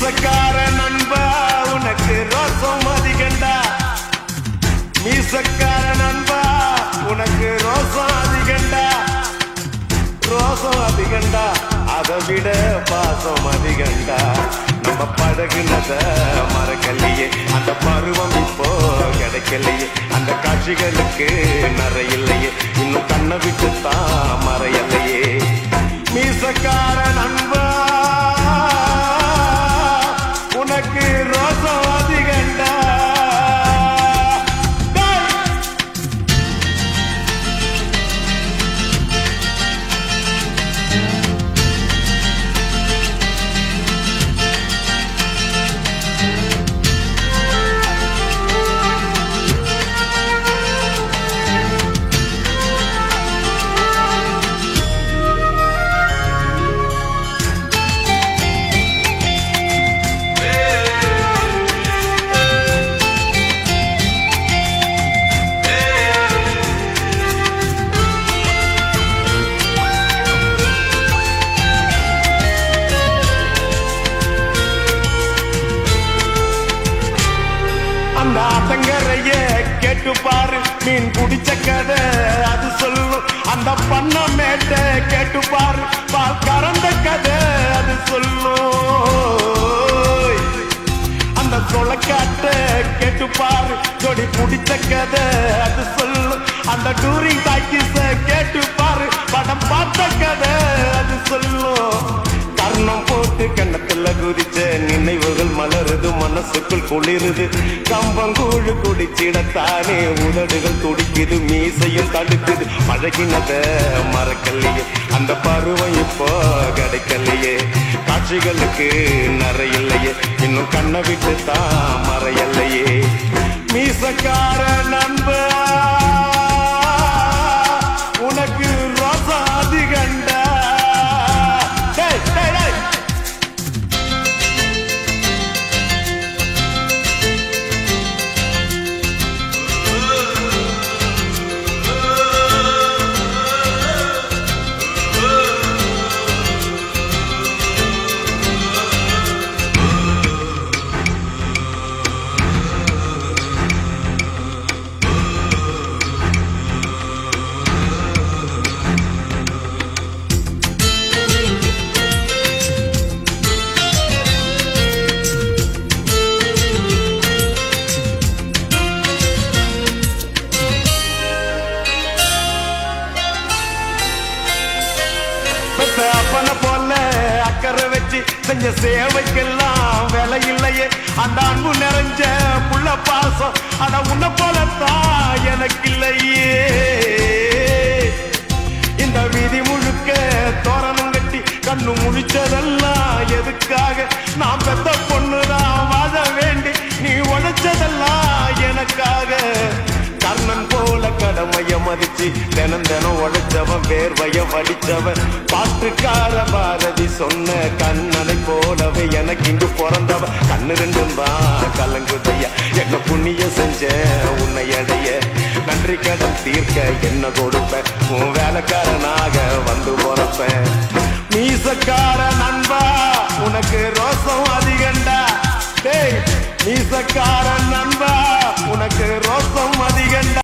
மீசக்கார நண்பா உனக்கு ரோசம் அதிகண்டா. மீசக்கார நண்பா உனக்கு ரோசம் அதிகண்டா. ரோசம் அதிகண்டா அதை விட பாசம் அதிகண்டா. நம்ம பழகுனத மறக்கலையே, அந்த பருவம் இப்போ கிடைக்கலையே. அந்த காட்சிகளுக்கு நிறையில்லையே, இன்னும் கண்ணை விட்டு தான் மறையலையே. மீசக்கார நண்பா உனக்கு ரோசம் அதிகண்டா. அந்த ஆத்தங்கரைய கேட்டு பாரு, மீன் குடிச்ச கதை அது சொல்லும். அந்த பண்ண மேட்ட கேட்டு பாரு, பால் கறந்த கதை அது சொல்லும். அந்த சொலக்காட்ட கேட்டு பாரு, கொடி குடிச்ச கதை அது சொல்லும். அந்த டூரிங் டாக்கிஸ கேட்டு பாரு, படம் பார்த்த கதை அது சொல்லும். கர்ணம் போட்டு கண்ணத்துல குதிச்ச நினைவுகள் மலருது, மனசுக்குள் குளிருது. கம்பங்கூழு குடிச்சிடத்தானே உதடுகள் துடிக்குது, மீசையும் தடுக்குது. பழகினத மறக்கலையே, அந்த பருவம் இப்போ கிடைக்கலையே. காட்சிகளுக்கு நிறையில்லையே, இன்னும் கண்ணை விட்டு தான் மறையலையே. மீசக்கார நண்பா உனக்கு ரோசம் அதிகண்டா. அப்பன போல அக்கறை வச்சு செஞ்ச சேவைக்கெல்லாம் விலை இல்லையே. அந்த அன்பு நிறைஞ்ச புள்ள பாசம் அட உன்ன போலத்தான் எனக்கு இல்லையே. இந்த வீதி முழுக்க தோரணம் கட்டி கண்ணு முழிச்சதெல்லாம் எதுக்காக? நான் பெத்த பொண்ணுதான் வாழ வேண்டி நீ உழைச்சதெல்லாம் எனக்காக. கர்ணன் போல கடமைய மதிச்சு தினம் தினம் உழைச்சவன், வேர்வைய வடிச்சவன். பாட்டுக்கார பாரதி சொன்ன கண்ணனை போலவே எனக்கு இங்கு பிறந்தவன். கண்ணு ரெண்டும் தான் கலங்குதையா, என்ன புண்ணிய செஞ்ச உன்னை அடைய. நன்றி கடன் தீர்க்க என்ன கொடுப்ப, உன் வேலைக்காரனாக வந்து போறப்ப. மீசக்கார நண்பா உனக்கு ரோசம் அதிகண்டா. மீசக்கார நண்பா உனக்கு ரோசம் அதிகண்டா.